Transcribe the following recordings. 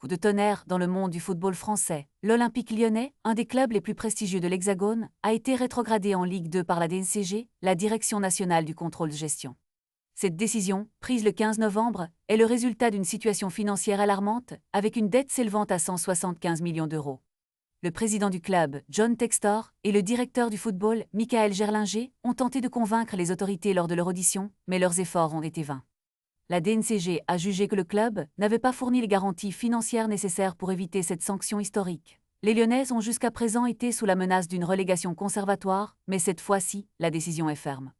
Coup de tonnerre dans le monde du football français. L'Olympique lyonnais, un des clubs les plus prestigieux de l'Hexagone, a été rétrogradé en Ligue 2 par la DNCG, la Direction nationale du contrôle de gestion. Cette décision, prise le 15 novembre, est le résultat d'une situation financière alarmante, avec une dette s'élevant à 175 millions d'euros. Le président du club, John Textor, et le directeur du football, Michael Gerlinger, ont tenté de convaincre les autorités lors de leur audition, mais leurs efforts ont été vains. La DNCG a jugé que le club n'avait pas fourni les garanties financières nécessaires pour éviter cette sanction historique. Les Lyonnais ont jusqu'à présent été sous la menace d'une relégation conservatoire, mais cette fois-ci, la décision est ferme.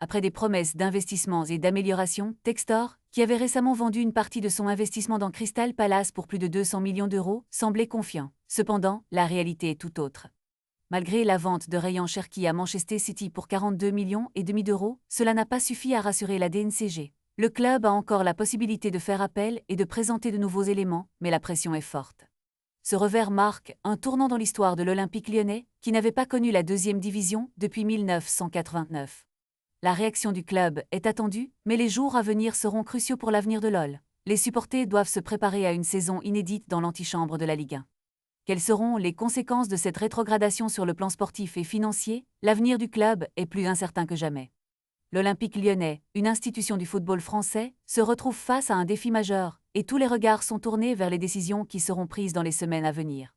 Après des promesses d'investissements et d'amélioration, Textor, qui avait récemment vendu une partie de son investissement dans Crystal Palace pour plus de 200 millions d'euros, semblait confiant. Cependant, la réalité est tout autre. Malgré la vente de Ryan Cherki à Manchester City pour 42 millions et demi d'euros, cela n'a pas suffi à rassurer la DNCG. Le club a encore la possibilité de faire appel et de présenter de nouveaux éléments, mais la pression est forte. Ce revers marque un tournant dans l'histoire de l'Olympique lyonnais, qui n'avait pas connu la deuxième division depuis 1989. La réaction du club est attendue, mais les jours à venir seront cruciaux pour l'avenir de l'OL. Les supporters doivent se préparer à une saison inédite dans l'antichambre de la Ligue 1. Quelles seront les conséquences de cette rétrogradation sur le plan sportif et financier? L'avenir du club est plus incertain que jamais. L'Olympique lyonnais, une institution du football français, se retrouve face à un défi majeur, et tous les regards sont tournés vers les décisions qui seront prises dans les semaines à venir.